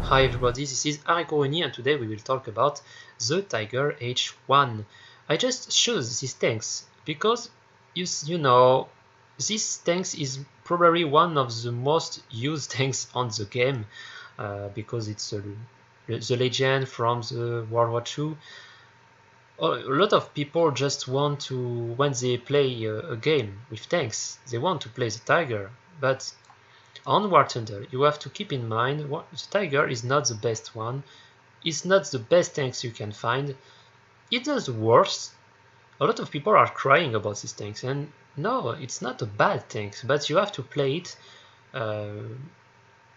Hi everybody, this is Arikooni and today we will talk about the Tiger H1. I just chose these tanks because you know this tank is probably one of the most used tanks on the game because it's the legend from the World War II. A lot of people just want to, when they play a game with tanks, they want to play the Tiger, but on War Thunder, you have to keep in mind the Tiger is not the best one. It's not the best tanks you can find. It does the worst. A lot of people are crying about these tanks, and no, it's not a bad tank, but you have to play it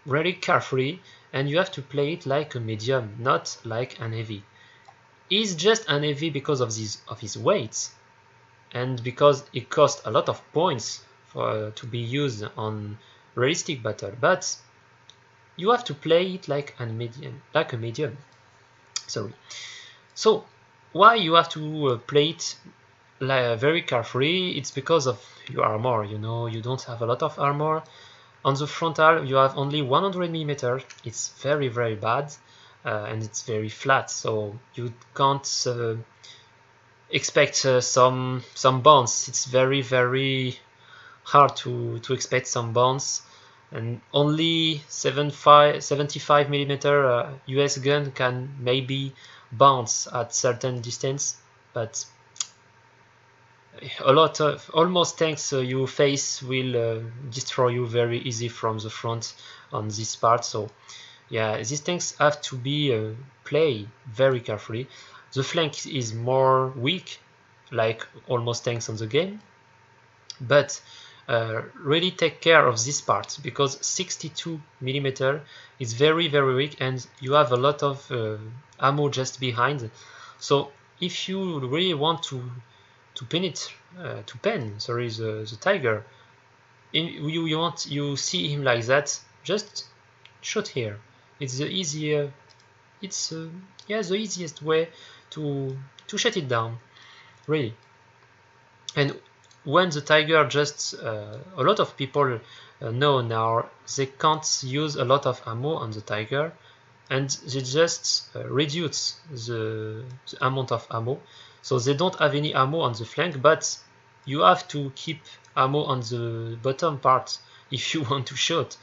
really carefully, and you have to play it like a medium, not like an heavy. He's just an heavy because of his weight, and because it costs a lot of points to be used on realistic battle, but you have to play it like a medium. Sorry. So why you have to play it very carefully? It's because of your armor. You know, you don't have a lot of armor. On the frontal, you have only 100mm. It's very bad, and it's very flat, so you can't expect some bounce. It's very hard to expect some bounce, and only 75mm US gun can maybe bounce at certain distance, but a lot of almost tanks you face will destroy you very easy from the front on this part. So yeah, these tanks have to be played very carefully. The flank is more weak, like almost tanks on the game, but really take care of this part because 62mm is very weak, and you have a lot of ammo just behind. So if you really want to pen the Tiger, you see him like that, just shoot here. It's the easiest way to shut it down, really. And when the Tiger just a lot of people know now they can't use a lot of ammo on the Tiger, and they just reduce the amount of ammo, so they don't have any ammo on the flank, but you have to keep ammo on the bottom part if you want to shoot.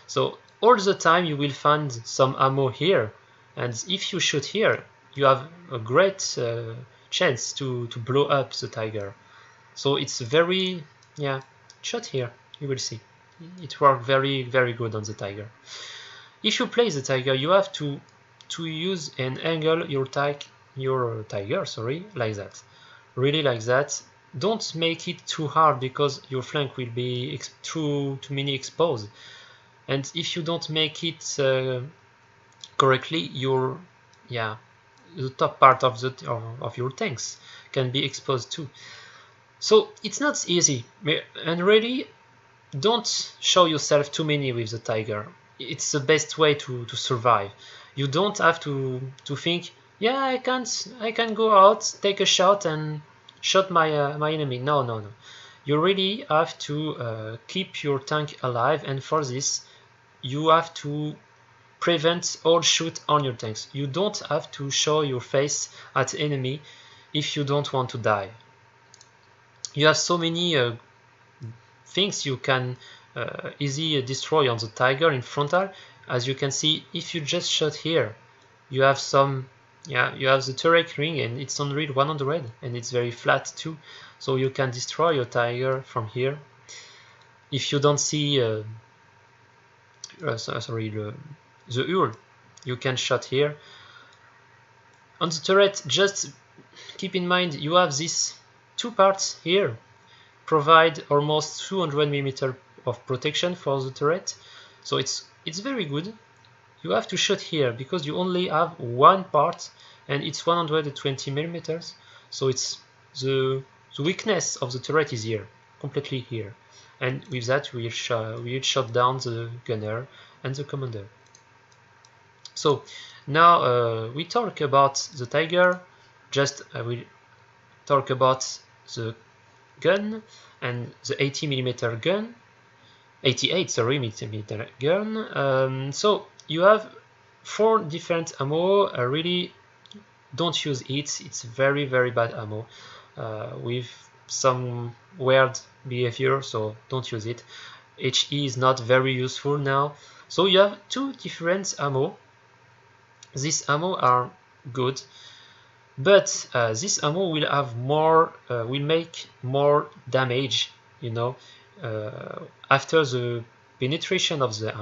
So all the time you will find some ammo here, and if you shoot here you have a great chance to blow up the Tiger. So it's very, yeah, shot here, you will see. It worked very good on the Tiger. If you play the Tiger, you have to use and angle your Tiger, sorry, like that. Really like that. Don't make it too hard because your flank will be too many exposed. And if you don't make it correctly, the top part of your tanks can be exposed too. So it's not easy, and really don't show yourself too many with the Tiger. It's the best way to survive. You don't have to think, yeah, I can go out, take a shot and shot my my enemy. No. You really have to keep your tank alive, and for this you have to prevent all shoot on your tanks. You don't have to show your face at enemy if you don't want to die. You have so many things you can easily destroy on the Tiger in frontal. As you can see, if you just shot here, you have you have the turret ring, and it's on read 100, and it's very flat too, so you can destroy your Tiger from here. If you don't see the hull, you can shot here. On the turret, just keep in mind you have these two parts here provide almost 200mm of protection for the turret, so it's very good. You have to shoot here because you only have one part and it's 120mm, so it's the weakness of the turret is here, completely here, and with that we'll shut down the gunner and the commander. So now we talk about the Tiger. just I will talk about the gun and the 80mm gun, 88 sorry millimeter gun. So you have 4 different ammo. Really don't use it. It's very bad ammo with some weird behavior, so don't use it. HE is not very useful now. So you have 2 different ammo. These ammo are good, but this ammo will have more, will make more damage. You know, after the penetration of the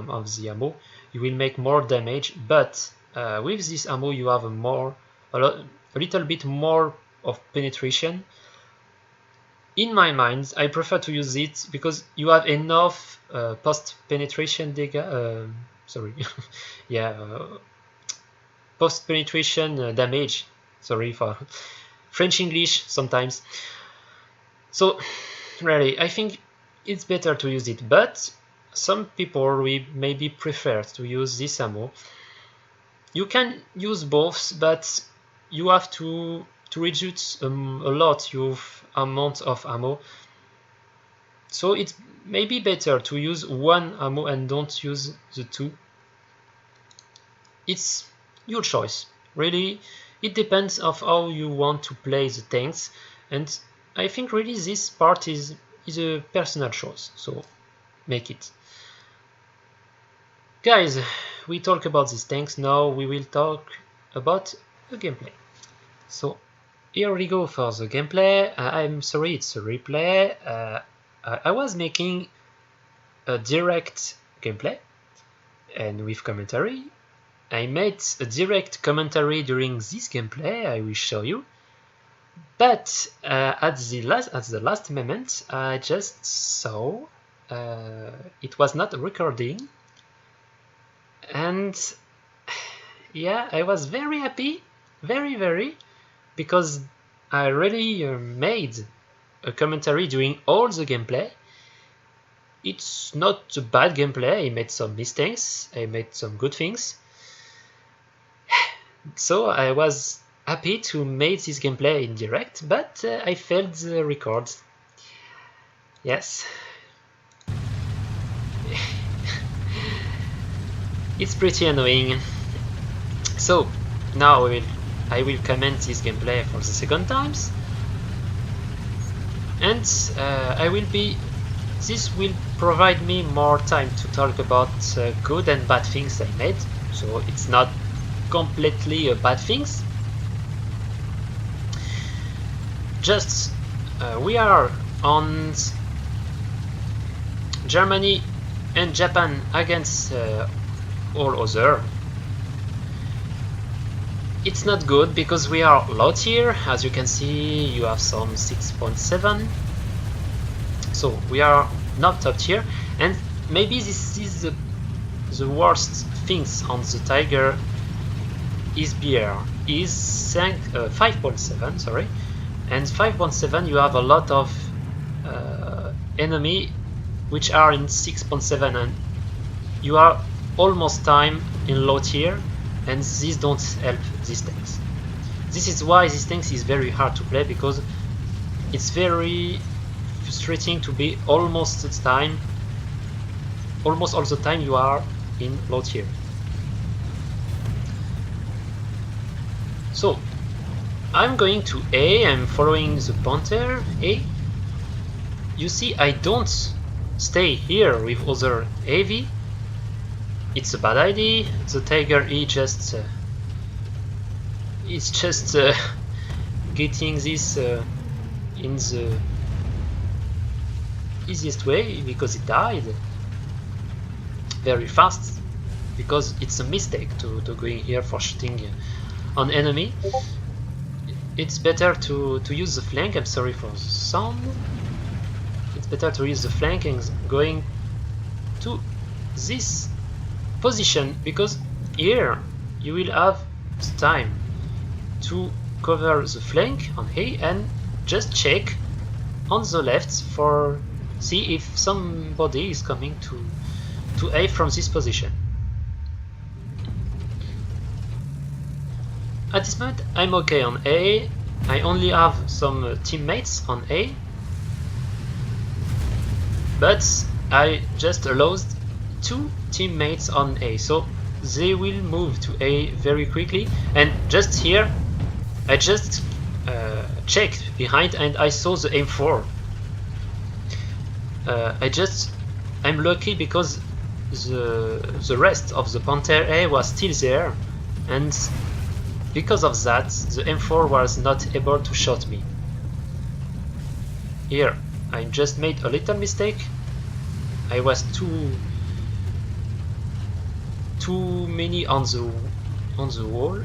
ammo, you will make more damage. But with this ammo, you have a little bit more of penetration. In my mind, I prefer to use it because you have enough post-penetration post-penetration damage. Sorry for French English sometimes. So really, I think it's better to use it, but some people will maybe prefer to use this ammo. You can use both, but you have to reduce a lot your amount of ammo. So it's maybe better to use one ammo and don't use the 2. It's your choice, really. It depends of how you want to play the tanks, and I think really this part is a personal choice, so make it. Guys, we talk about these tanks. Now we will talk about the gameplay. So here we go for the gameplay. I'm sorry, it's a replay. I was making a direct gameplay and with commentary. I made a direct commentary during this gameplay. I will show you. But at the last moment, I just saw it was not recording, and yeah, I was very happy, very, because I really made a commentary during all the gameplay. It's not a bad gameplay. I made some mistakes. I made some good things. So I was happy to make this gameplay in direct, but I failed the record. Yes. It's pretty annoying. So now I will comment this gameplay for the second time, and this will provide me more time to talk about good and bad things I made. So it's not completely bad things. Just we are on Germany and Japan against all other. It's not good because we are low tier. As you can see, you have some 6.7. So we are not top tier, and maybe this is the worst things on the Tiger is BR is 5.7, sorry, and 5.7 you have a lot of enemy which are in 6.7, and you are almost time in low tier, and these don't help these tanks. This is why this tanks is very hard to play, because it's very frustrating to be almost all the time you are in low tier. So I'm going to A, I'm following the Panther A. You see, I don't stay here with other AV. It's a bad idea. The Tiger E just it's just getting this in the easiest way, because it died very fast, because it's a mistake to go in here for shooting on enemy. It's better to use the flank. I'm sorry for the sound. It's better to use the flank and going to this position, because here you will have time to cover the flank on A and just check on the left for see if somebody is coming to A from this position. At this moment I'm okay on A. I only have some teammates on A, but I just lost 2 teammates on A, so they will move to A very quickly. And just here I just checked behind and I saw the M4. I'm lucky because the rest of the Panther A was still there, and because of that the M4 was not able to shoot me. Here I just made a little mistake. I was too many on the wall.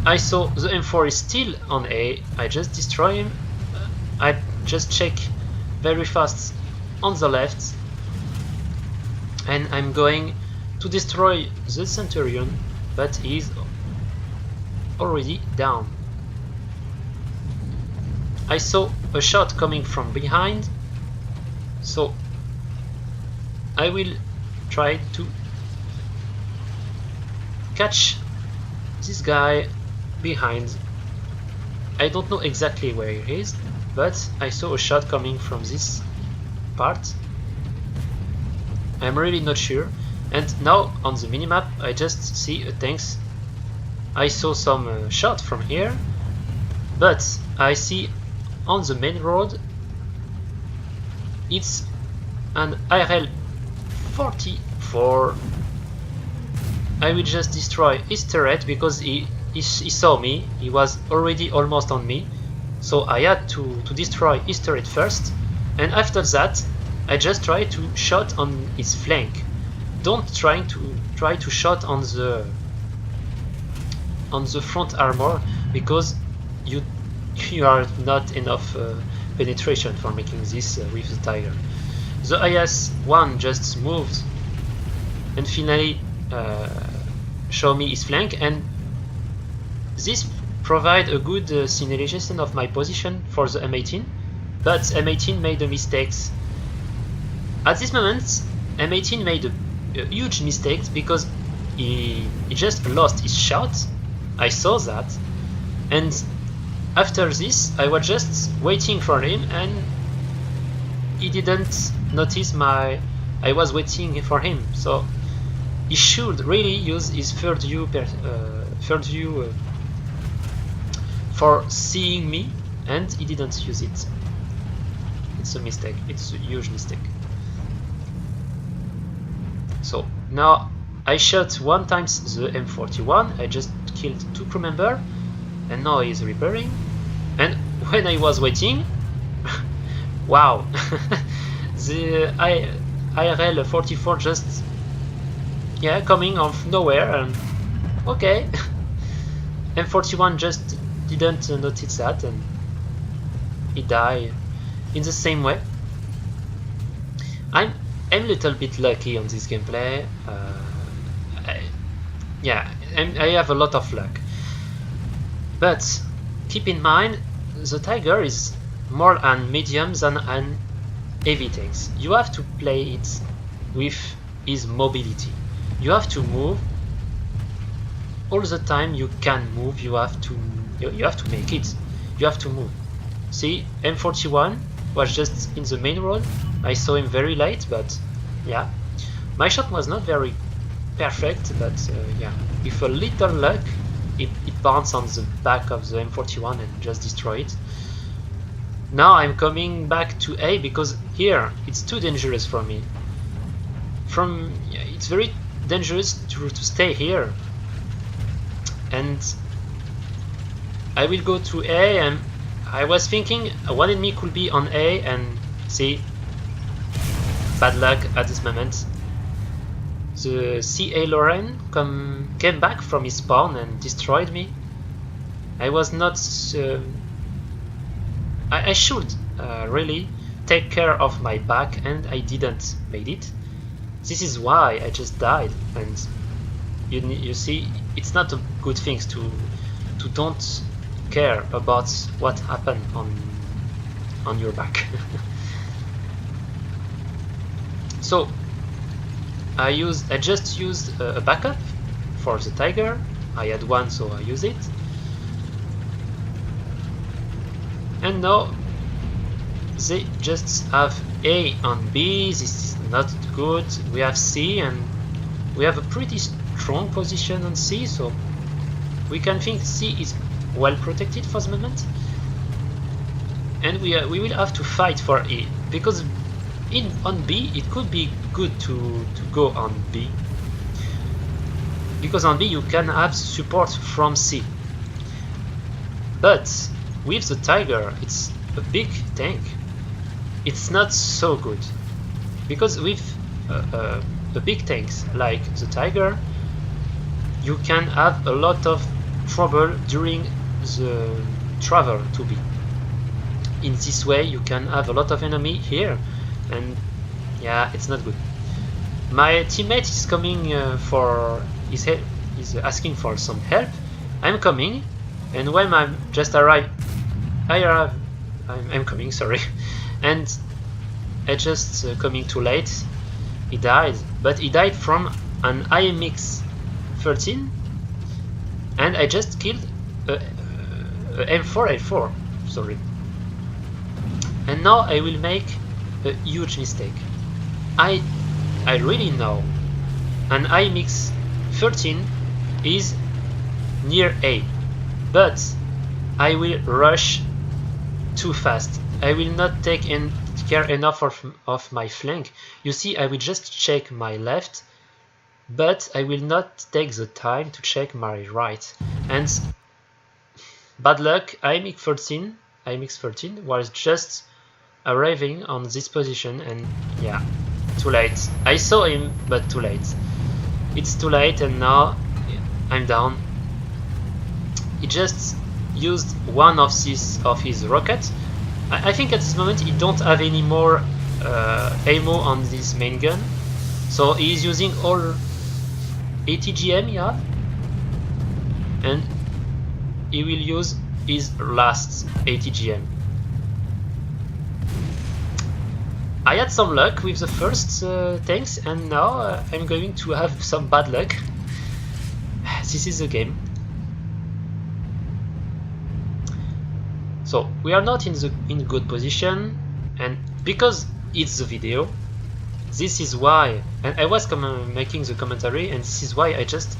I saw the M4 is still on A. I just destroy him. I just check very fast on the left, and I'm going to destroy the Centurion, but he's already down. I saw a shot coming from behind, so I will try to catch this guy behind. I don't know exactly where he is, but I saw a shot coming from this part. I'm really not sure. And now on the minimap I just see a tanks. I saw some shot from here, but I see on the main road it's an IRL 44. I will just destroy his turret because he saw me. He was already almost on me, so I had to destroy his turret first, and after that I just try to shot on his flank. Don't try to shot on the front armor, because you are not enough penetration for making this with the Tiger. The IS-1 just moved and finally show me his flank, and this provide a good signalization of my position for the M18, but M18 made a mistake. At this moment M18 made a huge mistake because he just lost his shot. I saw that, and after this I was just waiting for him, and he didn't notice I was waiting for him, so he should really use his third view for seeing me, and he didn't use it. It's a mistake. It's a huge mistake. So now I shot 1 times the M41. I just killed 2 crew members, and now he's repairing. And when I was waiting, wow, the IRL 44 just coming off nowhere, and okay. M41 just didn't notice that, and he died in the same way. I'm a little bit lucky on this gameplay. I have a lot of luck, but keep in mind the Tiger is more an medium than an heavy tanks. You have to play it with his mobility. You have to move all the time. You can move. You have to make it. You have to move. See, M41 was just in the main road. I saw him very late, but yeah, my shot was not very perfect, but with a little luck it bounced on the back of the M41 and just destroyed it. Now I'm coming back to A because here it's too dangerous for me. It's very dangerous to stay here, and I will go to A, and I was thinking one enemy could be on A, and see, bad luck at this moment. The CA Lorraine came back from his spawn and destroyed me. I was not... I should really take care of my back, and I didn't made it. This is why I just died, and you see, it's not a good thing to don't care about what happened on your back. So I just used a backup for the Tiger. I had one, so I use it. And now they just have A on B. This is not good. We have C, and we have a pretty strong position on C, so we can think C is well protected for the moment. And we will have to fight for A, because on B it could be good to go on B, because on B you can have support from C. But with the Tiger, it's a big tank. It's not so good, because with the big tanks like the Tiger, you can have a lot of trouble during the travel to B. In this way you can have a lot of enemy here, and yeah, it's not good. My teammate is coming is asking for some help. I'm coming, and when I'm just arrived, I'm coming, sorry, and I just coming too late. He died, but he died from an IMX 13, and I just killed a M4A4, sorry. And now I will make a huge mistake. I really know an IMX 13 is near A, but I will rush too fast. I will not take care enough of my flank. You see, I will just check my left, but I will not take the time to check my right. And bad luck, IMX 13 was just arriving on this position, and yeah, too late. I saw him, but too late. It's too late, and now I'm down. He just used one of his rockets. I think at this moment he don't have any more ammo on this main gun, so he's using all ATGM he have, and he will use his last ATGM. I had some luck with the first tanks, and now I'm going to have some bad luck. This is the game. So we are not in good position, and because it's the video, this is why. And I was making the commentary, and this is why I just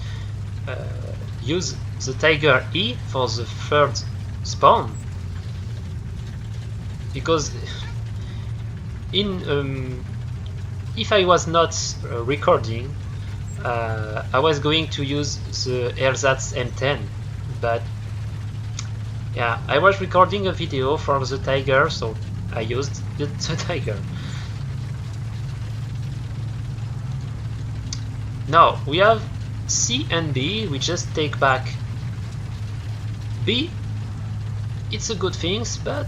use the Tiger E for the third spawn, because if I was not recording, I was going to use the Ersatz M10, but yeah, I was recording a video for the Tiger, so I used the Tiger. Now we have C and B. We just take back B. It's a good thing, but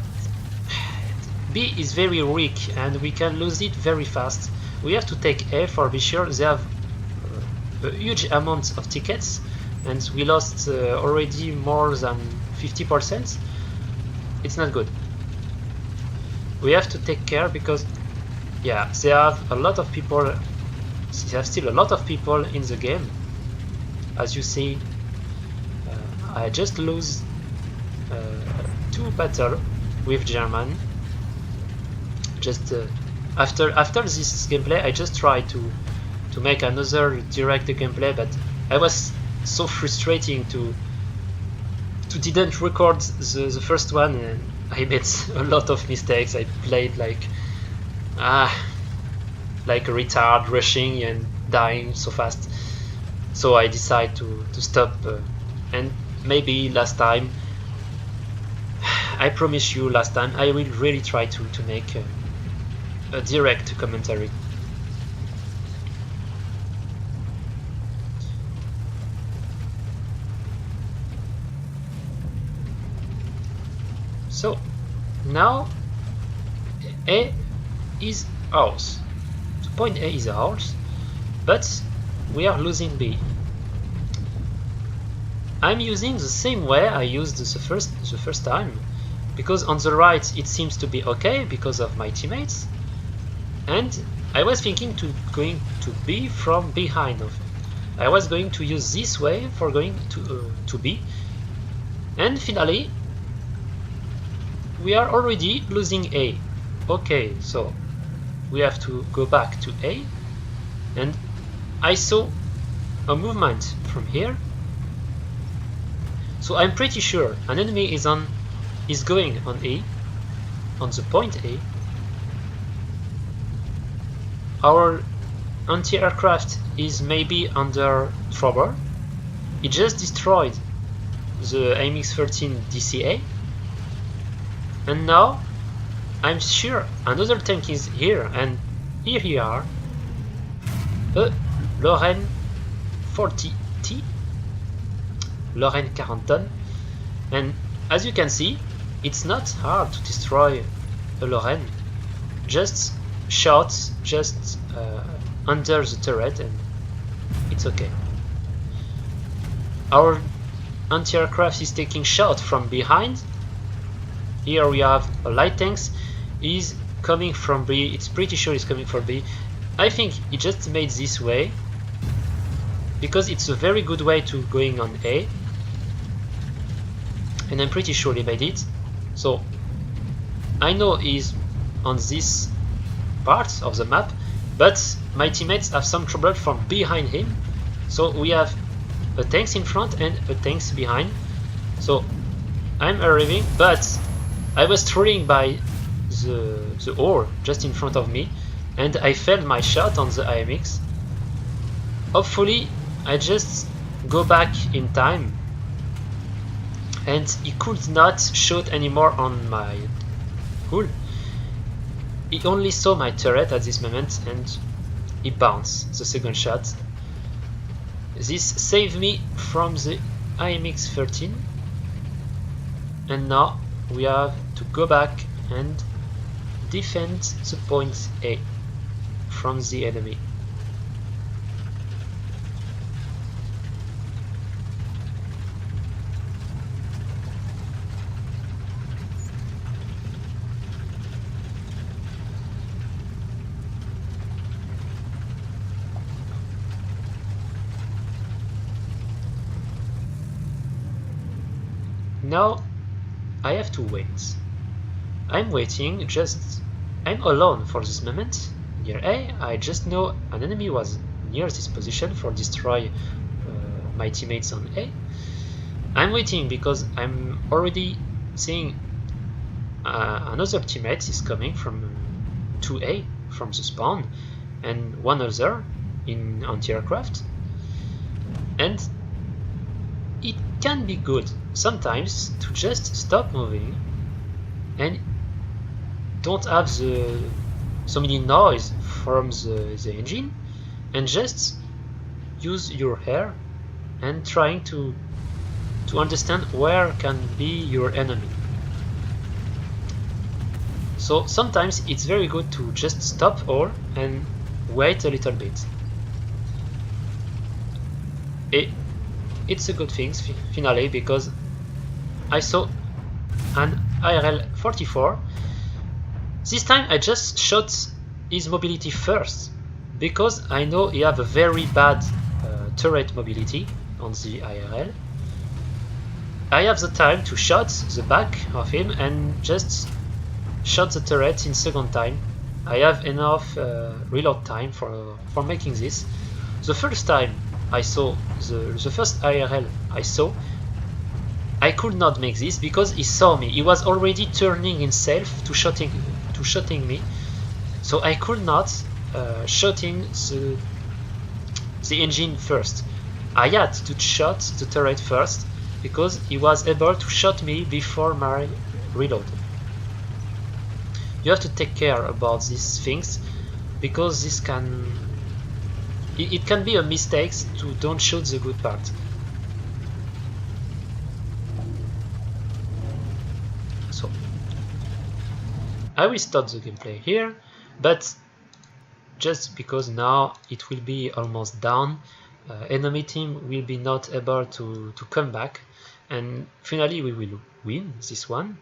B is very weak and we can lose it very fast. We have to take A for be sure. They have a huge amount of tickets, and we lost already more than 50%. It's not good. We have to take care, because yeah, they have a lot of people. They have still a lot of people in the game. As you see, I just lose 2 battles with German. Just after this gameplay, I just tried to make another direct gameplay, but I was so frustrating to didn't record the first one, and I made a lot of mistakes. I played like a retard, rushing and dying so fast. So I decided to stop, and maybe last time, I promise you, last time I will really try to make a direct commentary. So now A is ours. The point A is ours, but we are losing B. I'm using the same way I used the first time, because on the right it seems to be okay because of my teammates, and I was thinking to going to B from behind of it. I was going to use this way for going to B, and finally we are already losing A. Okay, so we have to go back to A, and I saw a movement from here, so I'm pretty sure an enemy is going on A, on the point A. Our anti-aircraft is maybe under trouble. It just destroyed the AMX-13 DCA, and now I'm sure another tank is here, and here we are, a Lorraine 40T, Lorraine 40 tonnes, and as you can see, it's not hard to destroy a Lorraine. Just shots under the turret and it's okay. Our anti-aircraft is taking shot from behind. Here we have a light tanks. Is coming from B. It's pretty sure it's coming from B. I think he just made this way because it's a very good way to going on A, and I'm pretty sure he made it. So I know he's on this part of the map, but my teammates have some trouble from behind him. So we have a tanks in front and a tanks behind. So I'm arriving, but I was trolling by the ore just in front of me, and I failed my shot on the AMX. Hopefully I just go back in time, and he could not shoot anymore on my hull. He only saw my turret at this moment, and he bounced the second shot. This saved me from the AMX-13, and now we have to go back and defend the point A from the enemy. Now I have to wait. I'm waiting, I'm alone for this moment. Near A, I just know an enemy was near this position for destroy my teammates on A. I'm waiting because I'm already seeing another teammate is coming from 2A from the spawn, and one other in anti-aircraft, and it can be good sometimes to just stop moving and don't have so many noise from the engine, and just use your hair and trying to understand where can be your enemy. So sometimes it's very good to just stop all and wait a little bit. It's a good thing finally, because I saw an IRL 44. This time I just shot his mobility first, because I know he have a very bad turret mobility on the IRL. I have the time to shot the back of him and just shot the turret in second time. I have enough reload time for making this. The first time I saw the first IRL I saw, I could not make this because he saw me. He was already turning himself to shooting me, so I could not shooting the engine first. I had to shot the turret first because he was able to shoot me before my reload. You have to take care about these things, because this it can be a mistake to don't shoot the good part. So I will stop the gameplay here, but just because now it will be almost down, enemy team will be not able to come back, and finally we will win this one.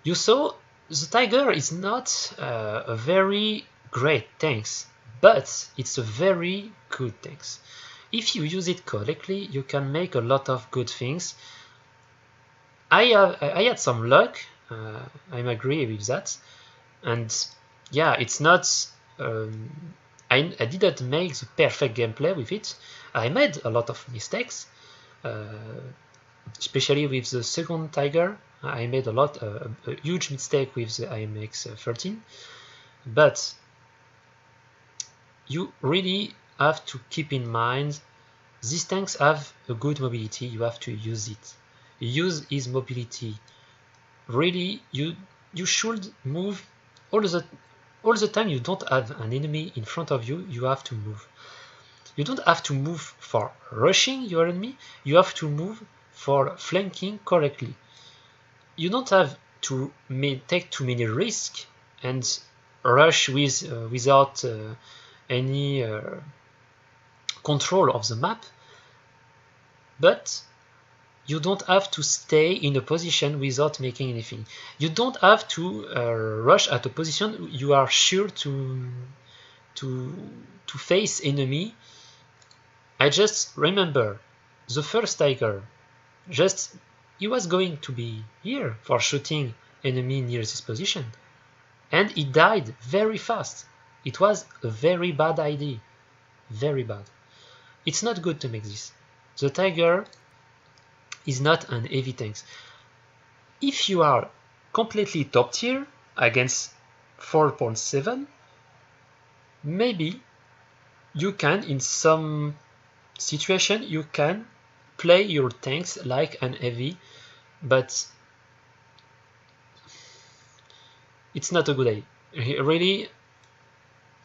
You saw the Tiger is not a very great tank, but it's a very good tank. If you use it correctly, you can make a lot of good things. I had some luck. I'm agree with that, and yeah, it's not. I didn't make the perfect gameplay with it. I made a lot of mistakes, especially with the second Tiger. I made a huge mistake with the AMX-13, but you really have to keep in mind these tanks have a good mobility. You have to use it. Use his mobility. Really, you should move all the time. You don't have an enemy in front of you. You have to move. You don't have to move for rushing your enemy. You have to move for flanking correctly. You don't have to take too many risks and rush without any control of the map, but you don't have to stay in a position without making anything. You don't have to rush at a position you are sure to face enemy. I just remember the first Tiger, just he was going to be here for shooting enemy near this position, and he died very fast. It was a very bad idea, very bad. It's not good to make this. The Tiger is not an heavy tank. If you are completely top tier against 4.7, maybe you can, in some situation, you can play your tanks like an heavy, but it's not a good idea. Really,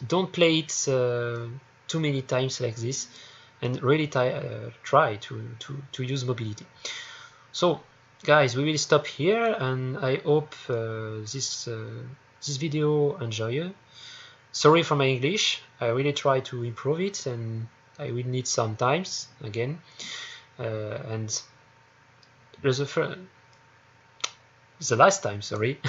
don't play it too many times like this, and really try to use mobility. So guys, we will stop here, and I hope this video enjoy you. Sorry for my English, I really try to improve it, and I will need some times again, and the last time, sorry,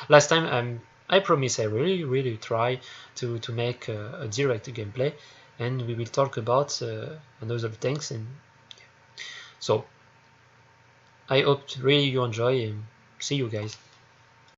last time I promise I really try to make a direct gameplay, and we will talk about another tanks. And so I hope really you enjoy, and see you guys.